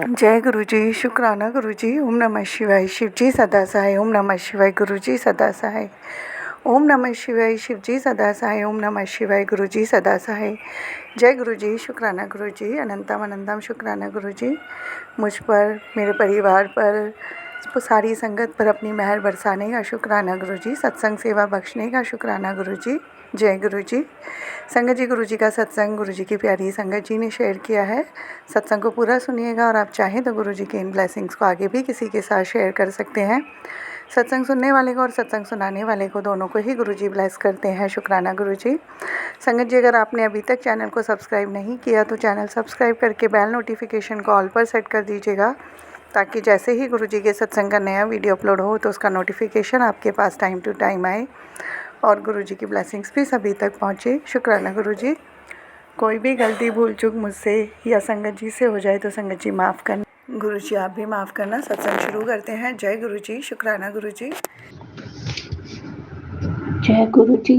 जय गुरु जी, शुक्राना गुरु जी। ओम नमः शिवाय, शिव जी सदा सहाय। ओम नमः शिवाय, गुरु जी सदा सहाय। ओम नमः शिवाय, शिव जी सदा सहाय। ओम नमः शिवाय, गुरु जी सदा सहाय। जय गुरु जी, शुक्राना गुरु जी। अनंतम अनंतम शुक्राना गुरु जी। मुझ पर, मेरे परिवार पर, सारी संगत पर अपनी मेहर बरसाने का शुक्राना गुरु जी। सत्संग सेवा बख्शने का शुक्राना गुरु जी। जय गुरु जी। संगत जी, गुरु जी का सत्संग गुरु जी की प्यारी संगत जी ने शेयर किया है। सत्संग को पूरा सुनिएगा और आप चाहें तो गुरु जी के इन ब्लेसिंग्स को आगे भी किसी के साथ शेयर कर सकते हैं। सत्संग सुनने वाले को और सत्संग सुनाने वाले को दोनों को ही गुरु जी ब्लेस करते हैं। शुक्राना गुरु जी। संगत जी, अगर आपने अभी तक चैनल को सब्सक्राइब नहीं किया तो चैनल सब्सक्राइब करके बेल नोटिफिकेशन को ऑल पर सेट कर दीजिएगा, ताकि जैसे ही गुरु जी के सत्संग का नया वीडियो अपलोड हो तो उसका नोटिफिकेशन आपके पास टाइम टू टाइम आए और गुरु जी की ब्लेसिंग्स भी सभी तक पहुँचे। शुक्राना गुरु जी। कोई भी गलती भूल चूक मुझसे या संगत जी से हो जाए तो संगत जी माफ़ करना। गुरु जी आप भी माफ़ करना। सत्संग शुरू करते हैं। जय गुरु जी, शुक्राना गुरु जी। जय गुरु जी।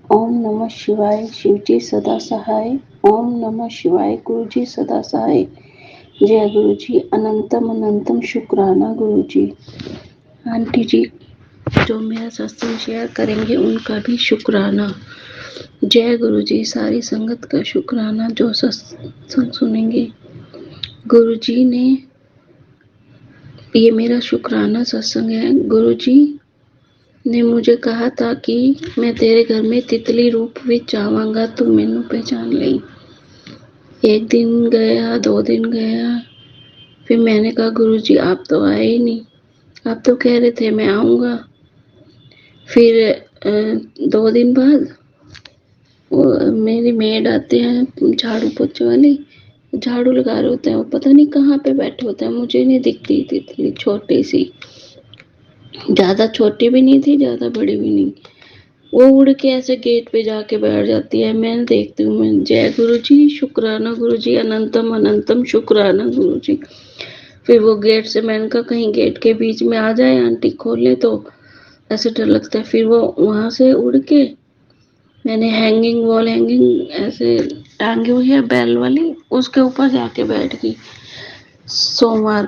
ओम नमः शिवाय, शिव जी सदा सहाय। ओम नमः शिवाय, गुरु जी सदा सहाय। जय गुरु जी। अनंतम अनंतम शुक्राना गुरु जी। आंटी जी जो मेरा सत्संग शेयर करेंगे उनका भी शुक्राना। जय गुरु जी। सारी संगत का शुक्राना जो सत्संग सुनेंगे। गुरु जी ने, ये मेरा शुक्राना सत्संग है। गुरु जी ने मुझे कहा था कि मैं तेरे घर में तितली रूप विच आवांगा, तू मैनू पहचान लई। एक दिन गया, 2 दिन गया, फिर मैंने कहा गुरु जी आप तो आए ही नहीं, आप तो कह रहे थे मैं आऊँगा। फिर 2 दिन बाद मेरी मेड आते हैं झाड़ू पोछे वाली, झाड़ू लगा रहे होते हैं, वो पता नहीं कहाँ पे बैठे होते हैं, मुझे नहीं दिखती तितली, छोटी सी, ज़्यादा छोटी भी नहीं थी ज़्यादा बड़ी भी नहीं। वो उड़ के ऐसे गेट पे जाके बैठ जाती है, मैं देखती हूँ। मैं जय गुरु जी, शुक्राना गुरु जी। अनंतम अनंतम शुक्राना गुरु जी। फिर वो गेट से, मैंने कहा कहीं गेट के बीच में आ जाए, आंटी खोले तो ऐसे डर लगता है। फिर वो वहां से उड़ के, मैंने हैंगिंग वॉल हैंगिंग ऐसे टांगी हुई है बेल वाली, उसके ऊपर जाके बैठ गई। सोमवार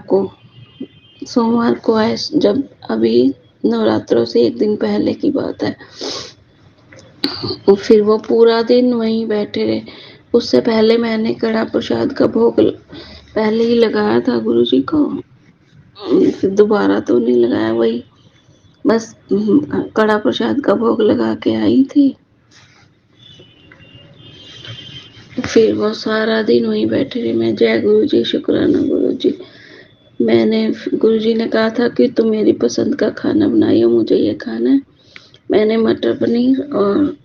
को आए, जब अभी नवरात्रों से 1 दिन पहले की बात है। फिर वो पूरा दिन वहीं बैठे रहे। उससे पहले मैंने कड़ा प्रसाद का भोग पहले ही लगाया था गुरु जी को, फिर दोबारा तो नहीं लगाया, वही बस कड़ा प्रसाद का भोग लगा के आई थी। फिर वो सारा दिन वहीं बैठे रहे। मैं जय गुरु जी, शुक्राना गुरु जी। मैंने, गुरु जी ने कहा था कि तुम मेरी पसंद का खाना बनाइए, मुझे ये खाना है। मैंने मटर पनीर और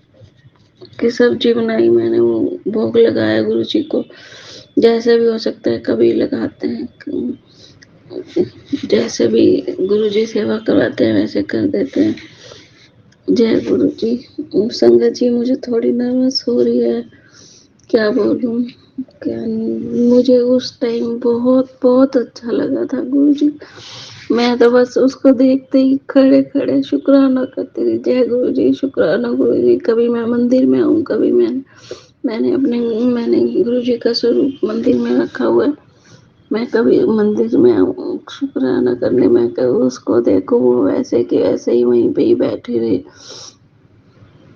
की सब्जी बनाई, मैंने वो भोग लगाया गुरु जी को। जैसे भी हो सकता है कभी लगाते हैं, जैसे भी गुरु जी सेवा करवाते हैं वैसे कर देते हैं। जय गुरु जी। संगत जी मुझे थोड़ी नर्वस हो रही है, क्या बोलूं क्या नहीं। मुझे उस टाइम बहुत बहुत अच्छा लगा था गुरु जी, मैं तो बस उसको देखते ही खड़े खड़े शुक्राना करती थी। जय गुरु जी, शुक्राना गुरु जी। कभी मैं मंदिर में आऊँ, कभी मैंने गुरु जी का स्वरूप मंदिर में रखा हुआ है, मैं कभी मंदिर में आऊँ शुक्राना करने, मैं कभी उसको देखो, वो वैसे के वैसे ही वहीं पे ही बैठे रहे,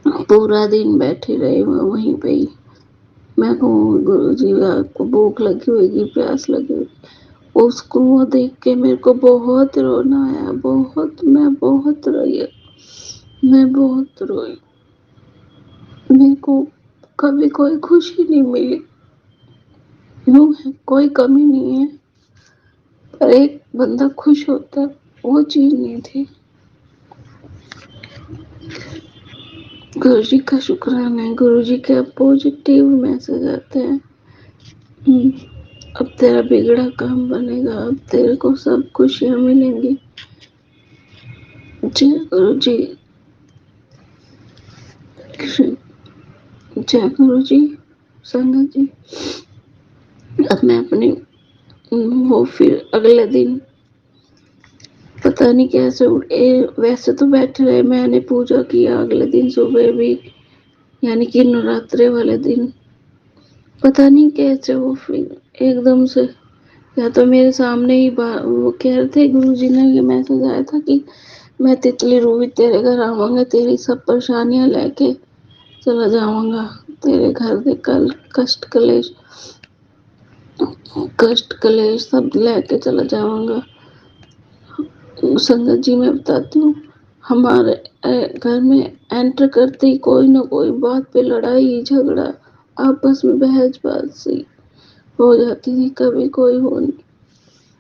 पूरा दिन बैठे रहे वहीं पे ही। मैं कहूँ गुरु जी आपको भूख लगी होगी, प्यास लगी होगी। उसको वो देख के मेरे को बहुत रोना आया, मैं बहुत रोई, मैं बहुत रोई। मेरे को कभी कोई खुशी नहीं मिली, यूं है कोई कमी नहीं है, पर एक बंदा खुश होता है वो चीज नहीं थी। गुरु जी का शुक्राना है। गुरु जी के पॉजिटिव मैसेज आते हैं, अब तेरा बिगड़ा काम बनेगा, अब तेरे को सब खुशियां मिलेंगी। जय गुरु जी, जय गुरु जी। संगत जी, अब मैं अपनी वो फिर अगले दिन पता नहीं कैसे उठे, वैसे तो बैठे रहे, मैंने पूजा किया अगले दिन सुबह भी, यानी कि नवरात्रे वाले दिन। पता नहीं कैसे वो फिर एकदम से या तो मेरे सामने ही वो कह रहे थे, गुरु जी ने ये मैसेज आया था कि मैं तितली रूबी तेरे घर आऊंगा, तेरी सब परेशानियां लेके चला जाऊंगा, तेरे घर के कष्ट कलेश सब लेके चला जाऊंगा। संगत जी मैं बताती हूँ, हमारे घर में एंटर करते ही कोई ना कोई बात पे लड़ाई झगड़ा, आपस में बहस बाजी हो जाती थी। कभी कोई हो नहीं,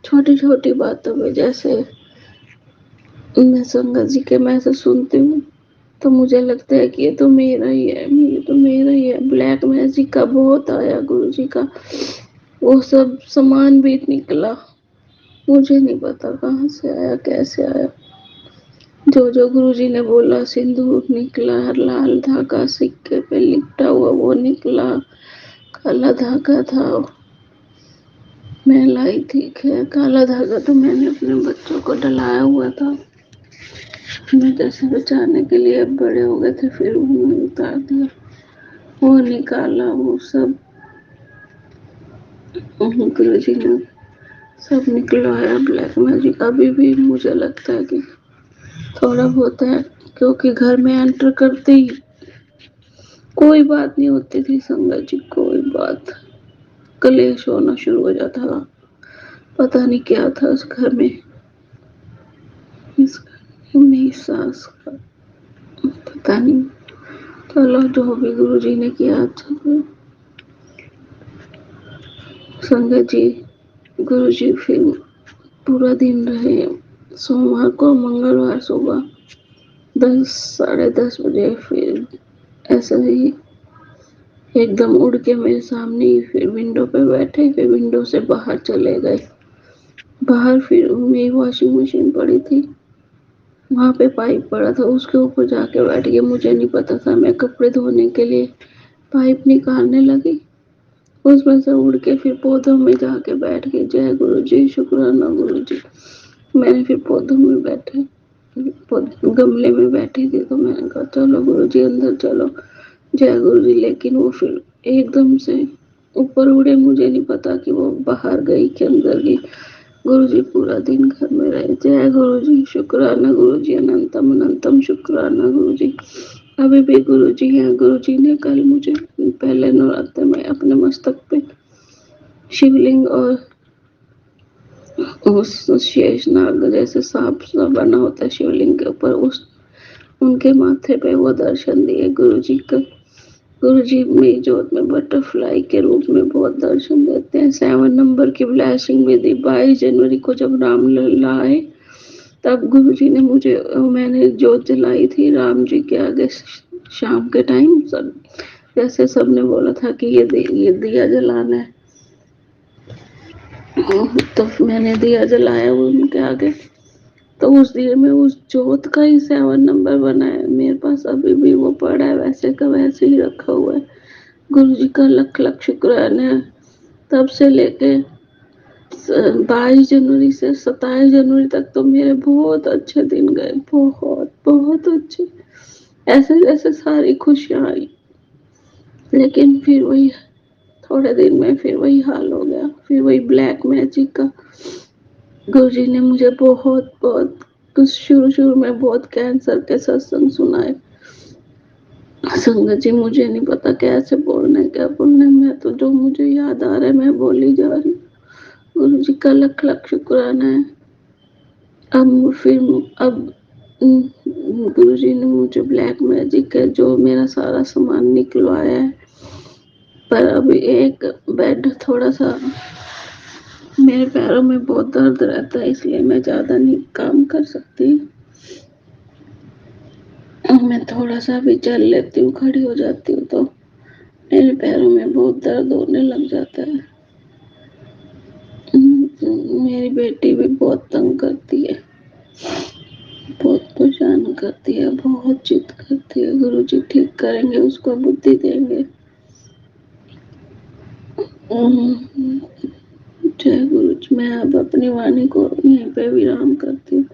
छोटी छोटी बातों में। जैसे मैं संगत जी के मैसेज सुनती हूँ तो मुझे लगता है कि ये तो मेरा ही है, ये तो मेरा ही है। ब्लैक मैजिक का बहुत आया गुरु जी का, वो सब सामान भी निकला, मुझे नहीं पता कहाँ से आया कैसे आया। जो जो गुरु जी ने बोला, सिंदूर निकला, लाल धागा सिक्के पे लिपटा हुआ वो निकला, काला धागा था मैं लाई थी। खैर काला धागा तो मैंने अपने बच्चों को डलाया हुआ था, मैं जैसे बचाने के लिए। अब बड़े हो गए थे फिर उन्होंने उतार दिया, वो निकाला, वो सब गुरु जी ने सब निकलवाया। ब्लैक मैजिक अभी भी मुझे लगता है कि थोड़ा बहुत है, क्योंकि घर में एंटर करते ही कोई बात नहीं होती थी संगत जी, कोई बात, कलेश होना शुरू हो जाता था। पता नहीं क्या था उस घर में, इस घर में मेरी सास का, पता नहीं। चलो जो भी गुरु जी ने किया अच्छा था। संगत जी गुरु जी फिर पूरा दिन रहे। सोमवार को मंगलवार सुबह 10 साढ़े 10 बजे फिर ऐसे ही एकदम उड़ के मेरे सामने ही फिर विंडो पे बैठे, फिर विंडो से बाहर चले गए। बाहर फिर मेरी वॉशिंग मशीन पड़ी थी, वहां पे पाइप पड़ा था, उसके ऊपर जाके बैठ गए। मुझे नहीं पता था, मैं कपड़े धोने के लिए पाइप निकालने लगी, उसमें से उड़ के फिर पौधों में जाके बैठ गई। जय गुरु जी, शुक्राना गुरु जी। मैंने फिर पौधों में बैठे, गमले में बैठी थी तो मैंने कहा चलो गुरु जी अंदर चलो, जय गुरु जी। लेकिन वो फिर एकदम से ऊपर उड़े, मुझे नहीं पता कि वो बाहर गई कि अंदर गई। गुरु जी पूरा दिन घर में रहे। जय गुरु जी, शुक्राना गुरु जी, अनंतम अनंतम शुक्राना गुरु जी। अभी भी गुरु जी हैं। गुरु जी ने कल मुझे पहले नवरात्र में अपने मस्तक पे शिवलिंग और उस शेष नाग जैसे सांप सा बना होता है शिवलिंग के ऊपर, उस उनके माथे पे वो दर्शन दिए गुरु जी का। गुरु जी मेरी जोत में बटरफ्लाई के रूप में बहुत दर्शन देते हैं। 7 नंबर की ब्लेसिंग भी दी। 22 जनवरी को जब रामलला आए तब गुरु जी ने मुझे, मैंने जोत जलाई थी राम जी के आगे शाम के टाइम, सब जैसे सबने बोला था कि ये दिया जलाना है, तो मैंने दिया जलाया उनके आगे। तो उस दिए में उस जोत का ही 7 नंबर बना है मेरे पास, अभी भी वो पड़ा है वैसे का वैसे ही रखा हुआ है। गुरु जी का लख लख शुक्राना है। तब से लेके 22 जनवरी से 27 जनवरी तक तो मेरे बहुत अच्छे दिन गए, बहुत बहुत अच्छे, ऐसे जैसे सारी खुशियां आई। लेकिन फिर वही थोड़े दिन में फिर वही हाल हो गया, फिर वही ब्लैक मैजिक का। गुरु जी ने मुझे बहुत बहुत कुछ शुरू शुरू में बहुत कैंसर के सत्संग सुनाए। संगत जी मुझे नहीं पता कैसे बोलना है क्या बोलना है, मैं तो जो मुझे याद आ रहा है मैं बोली जा रही हूँ। गुरु जी का लख लख शुक्राना है। अब गुरु जी ने मुझे ब्लैक मैजिक है जो मेरा सारा सामान निकलवाया है, पर अभी एक बेड थोड़ा सा, मेरे पैरों में बहुत दर्द रहता है इसलिए मैं ज्यादा नहीं काम कर सकती। मैं थोड़ा सा भी चल लेती हूँ, खड़ी हो जाती हूँ तो मेरे पैरों में बहुत दर्द होने लग जाता है। मेरी बेटी भी बहुत तंग करती है, बहुत परेशान करती है, बहुत जिद करती है। गुरु जी ठीक करेंगे, उसको बुद्धि देंगे। जय गुरु जी। मैं अब अपनी वाणी को यहीं पे विराम करती हूँ।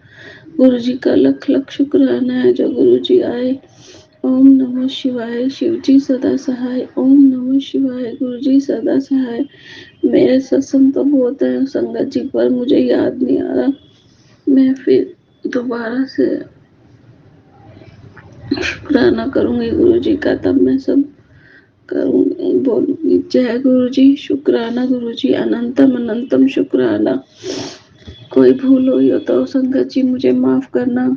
गुरु जी का लख लख शुक्राना है जो गुरु जी आए। ओम नमः शिवाय। शिव जी सदा सहाय। ओम नमः शिवाय। गुरु जी सदा सहाय। میرے سत्संग تو بہت ہیں संगत जी, पर मुझे याद नहीं आ रहा. मैं फिर दोबारा से शुक्राना करूंगी गुरु जी का, तब मैं सब करूंगी, बोलूंगी. जय गुरु जी, शुक्राना गुरु जी, अनंतम अनंतम शुक्राना. कोई भूल हुई हो तो संगत जी मुझे माफ करना.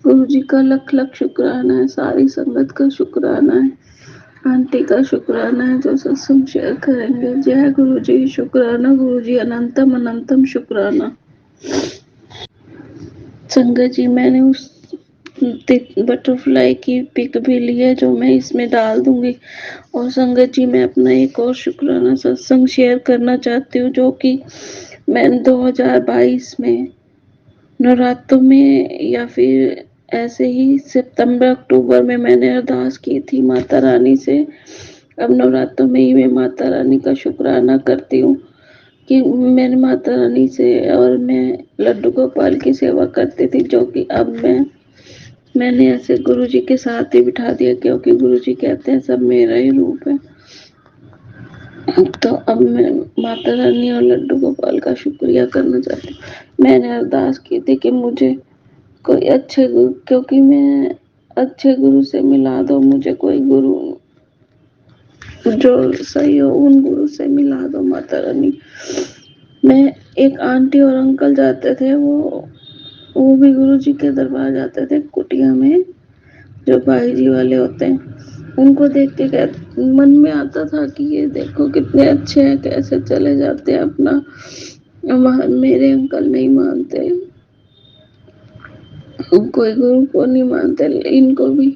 गुरु जी का लख लख शुक्राना है, सारी संगत का शुक्राना है, आंटी का शुक्राना है जो सत्संग शेयर करेंगे. जय गुरु जी, शुक्राना गुरु जी, अनंतम अनंतम शुक्राना. संगत जी, मैंने उस बटरफ्लाई की पिक भी ली है जो मैं इसमें डाल दूंगी. और संगत जी, मैं अपना एक और शुक्राना सत्संग शेयर करना चाहती हूँ, जो कि मैंने 2022 में नवरात्रों में या फिर ऐसे ही सितंबर अक्टूबर में मैंने अरदास की थी माता रानी से. अब नवरात्रों में ही मैं माता रानी का शुक्राना करती हूँ कि मैंने माता रानी से, और मैं लड्डू गोपाल की सेवा करती थी, जो कि अब मैंने ऐसे गुरु जी के साथ ही बिठा दिया, क्योंकि गुरु जी कहते हैं सब मेरा ही रूप है. तो अब मैं माता रानी और लड्डू गोपाल का शुक्रिया करना चाहती हूँ. मैंने अरदास की थी कि मुझे कोई अच्छे गुरु, क्योंकि मैं अच्छे गुरु से मिला दो, मुझे कोई गुरु जो सही हो उन गुरु से मिला दो माता रानी. मैं एक आंटी और अंकल जाते थे, वो भी गुरु जी के दरबार जाते थे कुटिया में, जो भाई जी वाले होते हैं. उनको देख के मन में आता था कि ये देखो कितने अच्छे हैं, कैसे चले जाते हैं अपना. मेरे अंकल नहीं मानते, कोई गुरु को नहीं मानते, इनको भी.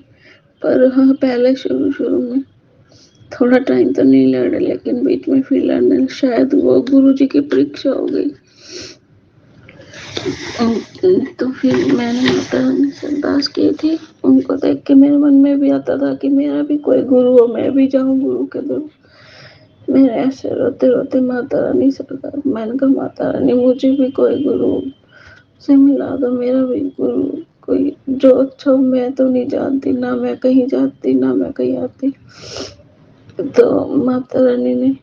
पर हाँ, पहले शुरू शुरू में थोड़ा टाइम तो नहीं लड़े, लेकिन बीच में फिर लड़ने, शायद वो गुरु जी की परीक्षा हो गई. तो फिर मैंने माता रानी से अरदास की थी. उनको देख के मेरे मन में भी आता था कि मेरा भी कोई गुरु हो, मैं भी जाऊं गुरु के दर. मैं ऐसे रोते रोते माता रानी से मैंने कहा, माता रानी मुझे भी कोई गुरु से मिला दो, मेरा भी गुरु कोई जो अच्छा हो. मैं तो नहीं जानती, ना मैं कहीं जाती ना मैं कहीं आती. तो माता रानी ने,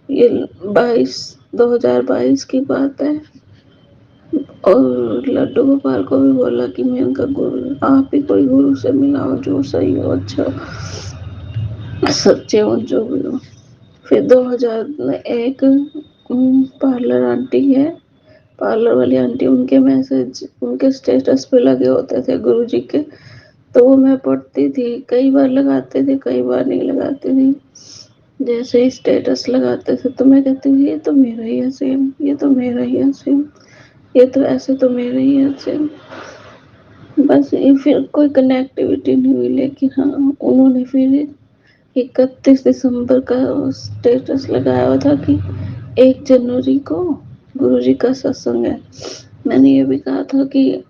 ये 2022 की बात है, और लड्डू गोपाल को भी बोला कि मैं उनका गुरु, आप ही कोई गुरु से मिलाओ जो सही हो, अच्छा हो, सच्चे हो, जो भी हो. फिर 2001 पार्लर आंटी है, पार्लर वाली आंटी, उनके मैसेज उनके स्टेटस पे लगे होते थे गुरु जी के, तो वो मैं पढ़ती थी. कई बार लगाते थे, कई बार नहीं लगाती थी. जैसे ही स्टेटस लगाते थे तो मैं कहती थी ये तो मेरा ही है सेम, ये तो मेरा ही है सेम, ये तो ऐसे तो मेरा ही है सेम. बस ये फिर कोई कनेक्टिविटी नहीं हुई. लेकिन हाँ, उन्होंने फिर 31 दिसंबर का स्टेटस लगाया हुआ था कि 1 जनवरी को गुरु जी का सत्संग है. मैंने ये भी कहा था कि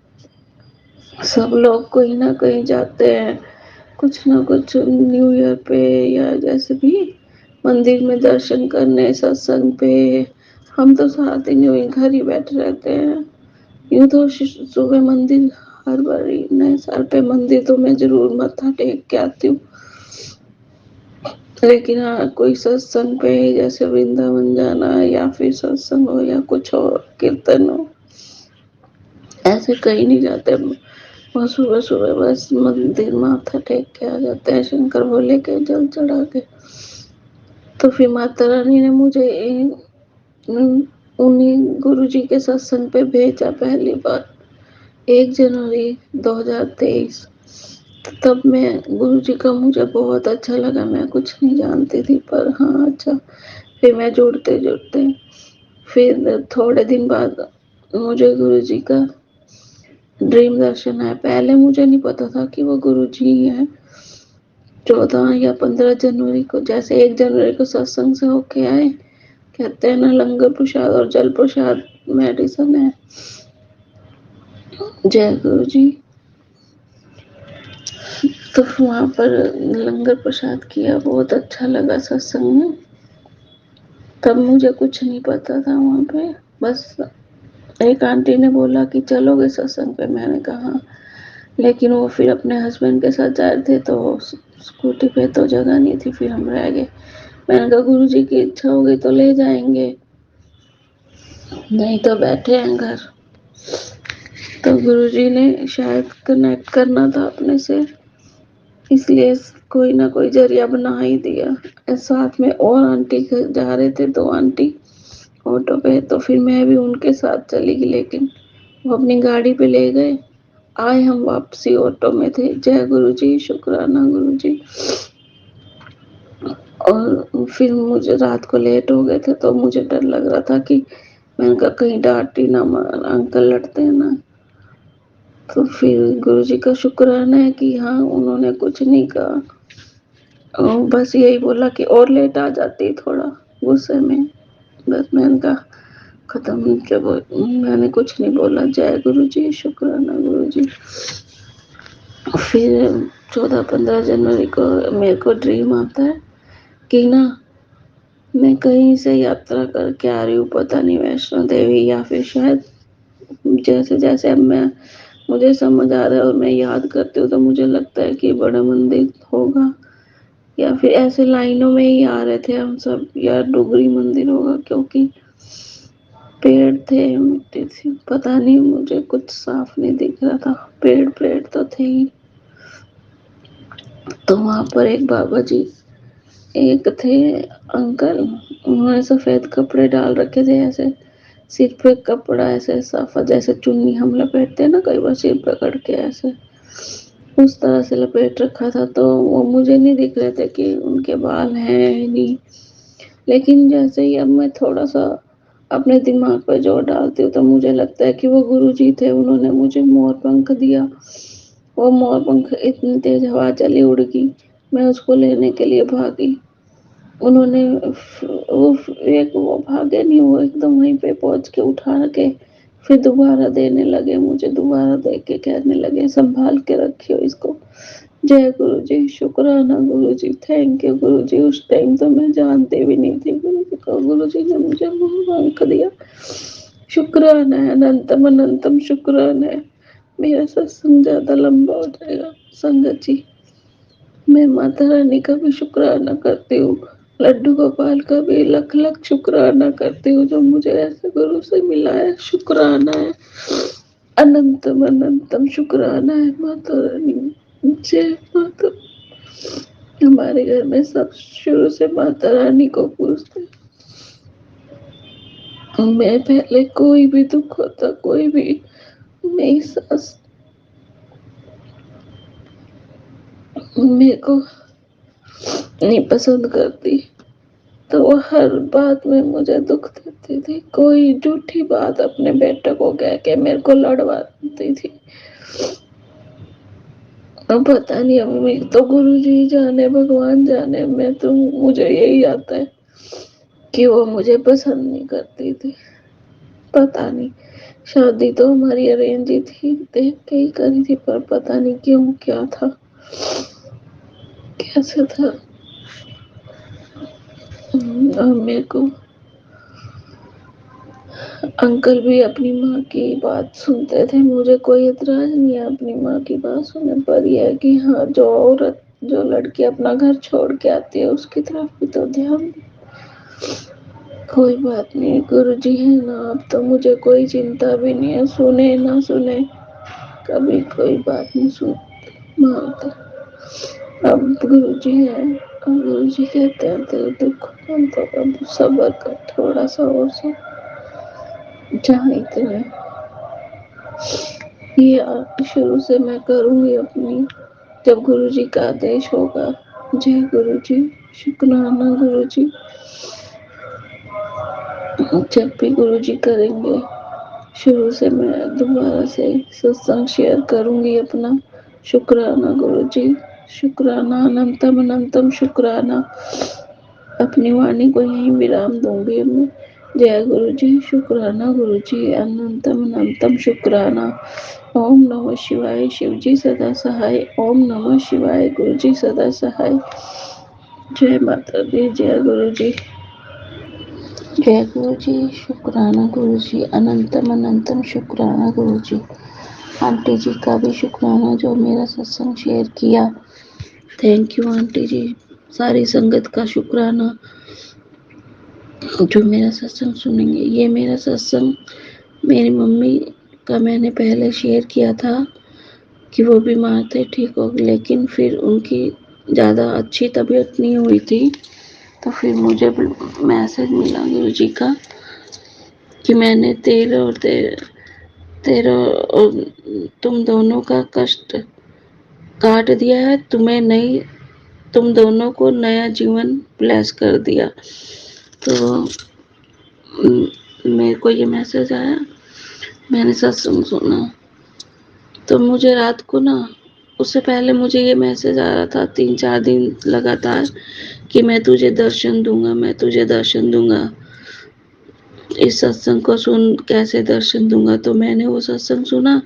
सब लोग कहीं ना कहीं जाते हैं, कुछ ना कुछ न्यू ईयर पे या जैसे भी मंदिर में दर्शन करने, सत्संग पे. हम तो सारा दिन यूं ही घर ही बैठे रहते हैं. यूं तो सुबह मंदिर, हर बार नए साल पे मंदिर तो मैं जरूर मत्था टेक के आती हूँ. लेकिन हाँ, कोई सत्संग पे जैसे वृंदावन जाना, या फिर सत्संग हो या कुछ और कीर्तन हो, ऐसे कहीं नहीं जाते. वो सुबह सुबह बस मंदिर माथा टेक के आ जाते हैं, शंकर भोले के जल चढ़ा के. तो फिर माता रानी ने मुझे उन्हीं गुरु जी के सत्संग पे भेजा पहली बार, 1 जनवरी 2023. तब मैं गुरु जी का मुझे बहुत अच्छा लगा. मैं कुछ नहीं जानती थी, पर हाँ अच्छा. फिर मैं जुड़ते जुड़ते फिर थोड़े दिन बाद मुझे गुरु जी का ड्रीम दर्शन आया. पहले मुझे नहीं पता था कि वो गुरु जी हैं. 14 या 15 जनवरी को, जैसे 1 जनवरी को सत्संग से होके आए, कहते हैं ना लंगर प्रसाद और जल प्रसाद मेडिसिन है. जय गुरु जी. तो वहां पर लंगर प्रसाद किया, बहुत अच्छा लगा सत्संग में. तब मुझे कुछ नहीं पता था वहां पे. बस एक आंटी ने बोला कि चलोगे सत्संग पे, मैंने कहा. लेकिन वो फिर अपने हस्बैंड के साथ जा रहे थे, तो स्कूटी पे तो जगह नहीं थी, फिर हम रह गए. मैंने कहा गुरु जी की इच्छा होगी तो ले जाएंगे, नहीं तो बैठे हैं घर। तो गुरु जी ने शायद कनेक्ट करना था अपने से, इसलिए कोई ना कोई जरिया बना ही दिया। साथ में और आंटी जा रहे थे, 2 आंटी ऑटो पे, तो फिर मैं भी उनके साथ चली गई, लेकिन वो अपनी गाड़ी पे ले गए। आए हम वापसी ऑटो में थे। जय गुरु जी, शुक्राना गुरु जी। और फिर मुझे रात को लेट हो गए थे, तो मुझे डर लग रहा था कि मैंने कहा कहीं डांट ही ना मार, अंकल लड़ते हैं ना। तो फिर गुरु जी का शुक्राना है कि हाँ, उन्होंने कुछ नहीं कहा, और बस यही बोला कि और लेट आ जाती थोड़ा गुस्से में। बस मैंने कहा खत्म, जब मैंने कुछ नहीं बोला। जय गुरु जी, शुक्राना गुरु जी। फिर 14-15 जनवरी को मेरे को ड्रीम आता है कि ना मैं कहीं से यात्रा करके आ रही हूँ, पता नहीं वैष्णो देवी या फिर शायद, जैसे जैसे अब मुझे समझ आ रहा है और मैं याद करती हूँ, तो मुझे लगता है कि बड़ा मंदिर होगा, या फिर ऐसे लाइनों में ही आ रहे थे हम सब, या डुगरी मंदिर होगा, क्योंकि पेड़ थे, मिट्टी थी, पता नहीं, मुझे कुछ साफ नहीं दिख रहा था। पेड़ पेड़ तो थे ही। तो वहां पर एक बाबा जी, एक थे अंकल, उन्होंने सफेद कपड़े डाल रखे थे, ऐसे सिर पे कपड़ा ऐसे साफा जैसे चुन्नी हम लपेटते हैं ना कई बार सिर पकड़ के, ऐसे उस तरह से लपेट रखा था। तो वो मुझे नहीं दिख रहे थे कि उनके बाल हैं नहीं, लेकिन जैसे ही अब मैं थोड़ा सा अपने दिमाग पर जोर डालती हूँ, तो मुझे लगता है कि वो गुरु जी थे। उन्होंने मुझे मोर पंख दिया। वो मोर पंख इतनी तेज हवा चली, उड़ गई, मैं उसको लेने के लिए भागी। उन्होंने वो भागे नहीं, वो एकदम वहीं पे पहुंच के उठा के फिर दोबारा देने लगे मुझे, दोबारा दे के कहने लगे संभाल के रखियो इसको। जय गुरु जी, शुक्राना गुरु जी, थैंक यू गुरु जी। उस टाइम तो मैं जानती भी नहीं थी गुरु जी को, गुरु जी ने मुझे मुंह आंख दिया। शुक्राना है, अनंतम अनंतम शुक्राना है। मेरा सत्संग ज्यादा लंबा हो जाएगा संगत जी। मैं माता रानी का भी शुक्राना करती हूँ, लड्डू गोपाल का भी लख लख शुक्राना करती हूँ, जो मुझे ऐसे गुरु से मिला है। शुक्राना है, अनंतम अनंतम शुक्राना है माता रानी। जय माता। हमारे घर में सब शुरू से माता रानी को पूजते। मैं पहले कोई भी दुख होता, कोई भी, मेरी सास मेरे को नहीं पसंद करती, तो वो हर बात में मुझे दुख देती थी। कोई झूठी बात अपने बेटे को कह के मेरे को लड़वाती थी। अब पता नहीं, अब तो गुरु जी जाने, भगवान जाने, मैं तो, मुझे यही आता है कि वो मुझे पसंद नहीं करती थी। पता नहीं, शादी तो हमारी अरेंज ही थी, देख के ही करी थी, पर पता नहीं क्यों, क्या था, कैसे था। और मेरे को अंकल भी अपनी माँ की बात सुनते थे, मुझे कोई एतराज नहीं है अपनी माँ की बात सुनने पर। यह है कि हाँ, जो औरत, जो लड़की अपना घर छोड़ के आती है, उसकी तरफ भी तो ध्यान दे। कोई बात नहीं, गुरु जी है ना, अब तो मुझे कोई चिंता भी नहीं है, सुने ना सुने, कभी कोई बात नहीं सुन मानते। अब गुरु जी है, अब गुरु जी कहते हैं तेरे दुख कम, तो अब सब्र कर थोड़ा सा, और सब जहाँ इतने, ये शुरू से मैं करूँगी अपनी, जब गुरु जी का आदेश होगा। जय गुरु जी, शुक्राना गुरु जी। जब भी गुरु जी करेंगे, शुरू से मैं दोबारा से सत्संग शेयर करूँगी अपना। शुक्राना गुरु जी, शुक्राना, अनंतम अनंतम शुक्राना। अपनी वाणी को यहीं विराम दूंगी मैं। जय गुरु जी, शुक्राना गुरु जी, अनंतम अनंतम शुक्राना। ओम नमः शिवाय, शिव जी सदा सहाय। ओम नमः शिवाय, गुरु जी सदा सहाय। जय माता दी, जय गुरु जी। जय गुरु जी, शुक्राना गुरु जी, अनंतम अनंतम शुक्राना गुरु जी। आंटी जी का भी शुक्राना जो मेरा सत्संग शेयर किया। थैंक यू आंटी जी। सारी संगत का शुक्राना। जो मेरा सत्संग सुनेंगे। ये मेरा सत्संग मेरी मम्मी का मैंने पहले शेयर किया था कि वो बीमार थे, ठीक हो गए, लेकिन फिर उनकी ज़्यादा अच्छी तबीयत नहीं हुई थी। तो फिर मुझे मैसेज मिला गुरु जी का कि मैंने तेरा और तुम दोनों का कष्ट काट दिया है, तुम दोनों को नया जीवन ब्लेस कर दिया। तो मेरे को ये मैसेज आया, मैंने सत्संग सुना। तो मुझे रात को ना, उससे पहले मुझे ये मैसेज आ रहा था 3-4 दिन लगातार कि मैं तुझे दर्शन दूंगा, मैं तुझे दर्शन दूंगा, इस सत्संग को सुन, कैसे दर्शन दूंगा। तो मैंने वो सत्संग सुना,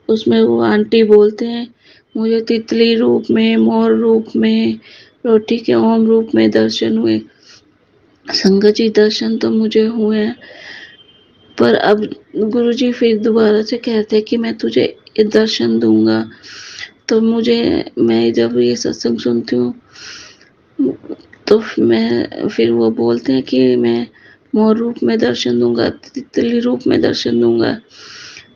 उसमें वो आंटी बोलते हैं मुझे तितली रूप में, मोर रूप में, रोटी के ओम रूप में दर्शन हुए। संगत जी, दर्शन तो मुझे हुए हैं, पर अब गुरुजी फिर दोबारा से कहते हैं कि मैं तुझे ये दर्शन दूंगा। तो मैं जब ये सत्संग सुनती हूँ तो मैं फिर वो बोलते हैं कि मैं मोर रूप में दर्शन दूंगा, तितली रूप में दर्शन दूंगा।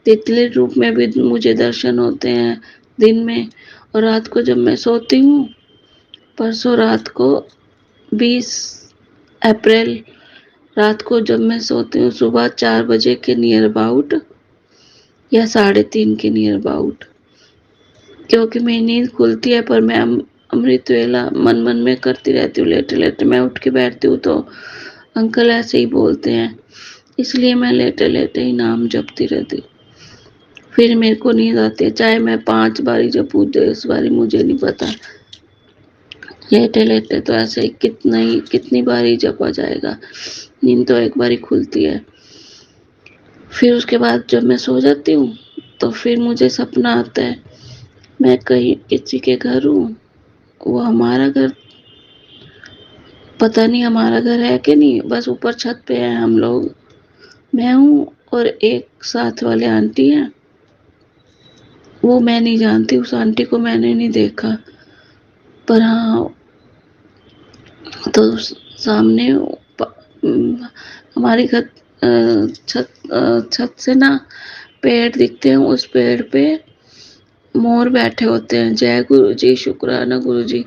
तितली रूप में भी मुझे दर्शन होते हैं दिन में, और रात को जब मैं सोती हूँ, परसों रात को 20 अप्रैल रात को जब मैं सोती हूँ, सुबह 4 बजे के नियर अबाउट या 3:30 के नियर अबाउट, क्योंकि मेरी नींद खुलती है पर मैं अमृत वेला मन मन में करती रहती हूँ। लेटे लेटे मैं उठ के बैठती हूँ तो अंकल ऐसे ही बोलते हैं, इसलिए मैं लेटे लेटे ही नाम जपती रहती हूँ। फिर मेरे को नींद आती है, चाहे मैं 5 बारी जपूँ 10 बारी, मुझे नहीं पता। लेटे लेटे तो ऐसे ही कितनी बारी जपा जाएगा, नींद तो एक बारी खुलती है। फिर उसके बाद जब मैं सो जाती हूँ तो फिर मुझे सपना आता है मैं कहीं किसी के घर हूँ, वो हमारा घर, पता नहीं हमारा घर है कि नहीं, बस ऊपर छत पे है हम लोग, मैं हूँ और एक साथ वाले आंटी हैं। वो मैं नहीं जानती, उस आंटी को मैंने नहीं देखा, पर हाँ, तो सामने हमारी छत से ना पेड़ दिखते हैं, उस पेड़ पे मोर बैठे होते हैं। जय गुरु जी, शुक्राना गुरु जी।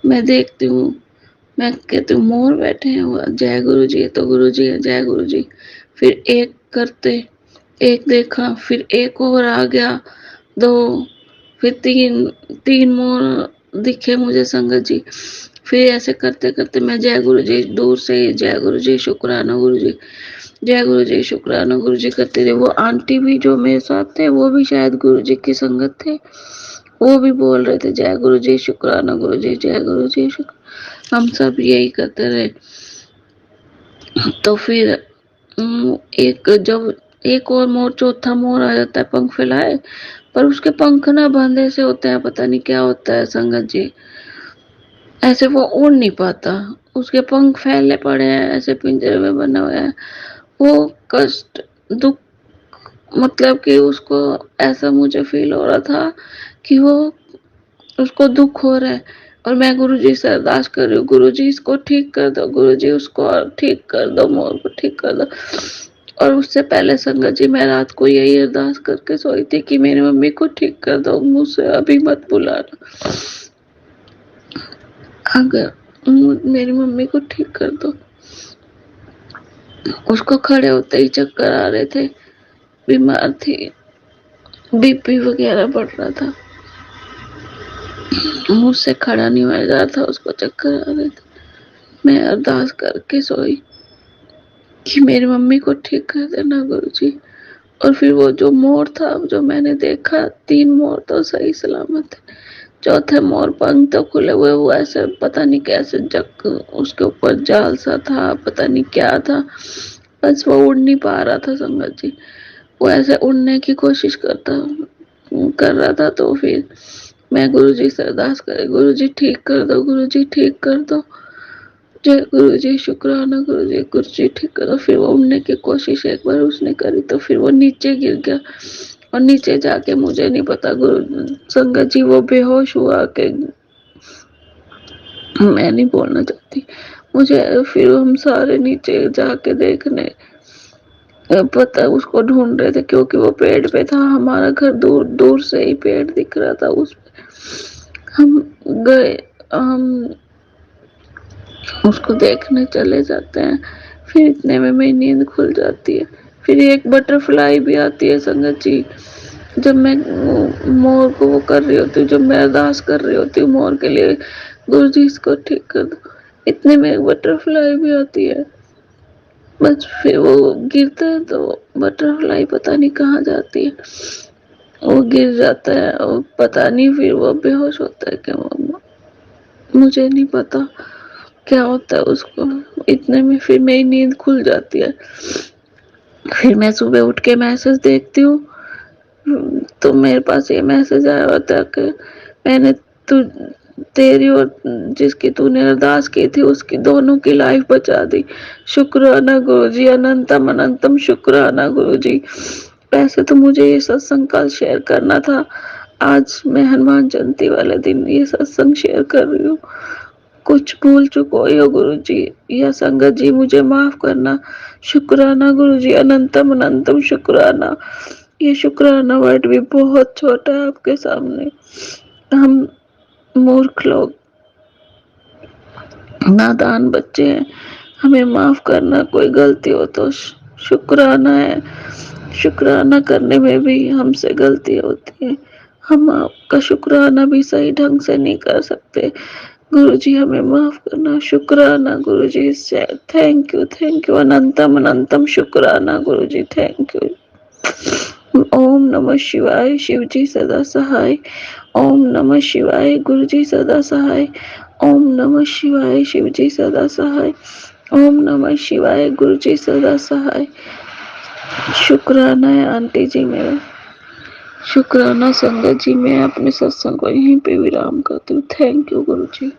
मैं देखती हूँ, मैं कहती हूँ मोर बैठे हैं, जय गुरु जी, तो गुरु जी है, जय गुरु जी। फिर एक देखा, फिर एक और आ गया, 2, फिर 3 मोर दिखे मुझे संगत जी। फिर ऐसे करते करते मैं जय गुरु जी, दूर से ही जय गुरु जी, शुक्राना गुरु जी, जय गुरु जी, शुक्राना गुरु जी करते थे। वो आंटी भी जो मेरे साथ थे, वो भी शायद गुरु जी की संगत थे, वो भी बोल रहे थे जय गुरु जी, शुक्राना गुरु जी, जय गुरु जी, शुक्र। हम सब यही करते रहे। तो फिर एक और मोर, चौथा मोर आ जाता है पंख फैलाए, पर उसके पंख ना बंधे से होते हैं, पता नहीं क्या होता है संगत जी, ऐसे वो उड़ नहीं पाता, उसके पंख फैले पड़े हैं, ऐसे पिंजरे में बना हुआ है। वो कष्ट, दुख, मतलब कि उसको ऐसा मुझे फील हो रहा था कि वो, उसको दुख हो रहा है, और मैं गुरुजी से अरदास कर रही हूँ, गुरुजी इसको ठीक कर दो, गुरुजी उसको ठीक कर दो, मोर को ठीक कर दो। और उससे पहले संगत जी, मैं रात को यही अरदास करके सोई थी कि मेरी मम्मी को ठीक कर दो, मुझसे अभी मत बुलाना, अगर मेरी मम्मी को ठीक कर दो। उसको खड़े होते ही चक्कर आ रहे थे, बीमार थी, बीपी वगैरह बढ़ रहा था, मुझसे खड़ा नहीं हुआ जा रहा था, उसको चक्कर आ रहे थे। मैं अरदास करके सोई कि मेरी मम्मी को ठीक कर देना गुरुजी। और फिर वो जो मोर था, जो मैंने देखा, 3 मोर तो सही सलामत है, चौथे मोर पंख तो खुले हुए, वो ऐसे पता नहीं कैसे जग, उसके ऊपर जाल सा था, पता नहीं क्या था, बस वो उड़ नहीं पा रहा था संगत जी। वो ऐसे उड़ने की कोशिश कर रहा था। तो फिर मैं गुरुजी से अरदास करे, गुरुजी ठीक कर दो, गुरुजी ठीक कर दो, जय गुरु जी, शुक्राना गुरु जी, गुरु जी ठीक करो। फिर वो उड़ने की कोशिश एक बार उसने करी तो फिर वो नीचे गिर गया, और नीचे जाके मुझे नहीं पता गुरु संगत जी, वो बेहोश हुआ कि, मैं नहीं बोलना चाहती, मुझे फिर हम सारे नीचे जाके देखने पता उसको ढूंढ रहे थे, क्योंकि वो पेड़ पे था। हमारा घर दूर दूर से ही पेड़ दिख रहा था उस पे। हम गए, हम उसको देखने चले जाते हैं, फिर इतने में मेरी नींद खुल जाती है। फिर एक बटरफ्लाई भी आती है संगत जी, जब मैं मोर को वो कर रही होती हूँ, जब मैं अरदास कर रही होती हूँ मोर के लिए, गुरु जी इसको ठीक कर दो, इतने में एक बटरफ्लाई भी आती है। बस फिर वो गिरता है तो बटरफ्लाई पता नहीं कहाँ जाती है, वो गिर जाता है और पता नहीं फिर वो बेहोश होता है कि वो, मुझे नहीं पता क्या होता है उसको। इतने में फिर मेरी नींद खुल जाती है। फिर मैं सुबह उठ के मैसेज देखती हूँ, तो मेरे पास ये मैसेज आया होता है कि मैंने तु तेरी और जिसकी तूने अरदास की थी उसकी दोनों की लाइफ बचा दी। शुक्राना गुरुजी, अनंतम अनंतम शुक्राना गुरुजी। वैसे तो मुझे ये सत्संग कल शेयर करना था, आज मैं हनुमान जयंती वाले दिन ये सत्संग शेयर कर रही हूँ। कुछ भूल चुक हुई हो गुरुजी या संगत जी मुझे माफ करना। शुक्राना गुरुजी, अनंतम अनंतम शुक्राना। ये शुक्राना वर्ड भी बहुत छोटा है आपके सामने। हम मूर्ख लोग, नादान बच्चे हैं, हमें माफ करना, कोई गलती हो तो शुक्राना है। शुक्राना करने में भी हमसे गलती होती है, हम आपका शुक्राना भी सही ढंग से नहीं कर सकते। गुरुजी हमें माफ करना। शुक्राना गुरुजी, से थैंक यू अनंतम अनंतम शुक्राना गुरुजी, थैंक यू। ओम नमः शिवाय, शिव जी सदा सहाय। ओम नमः शिवाय, गुरु जी सदा सहाय। ओम नमः शिवाय, शिव जी सदा सहाय। ओम नमः शिवाय, गुरु जी सदा सहाय। शुक्राना है आंटी जी मेरा, शुक्राना संगत जी। मैं अपने सत्संग को यहीं पे विराम करती हूँ। Thank you Guru ji.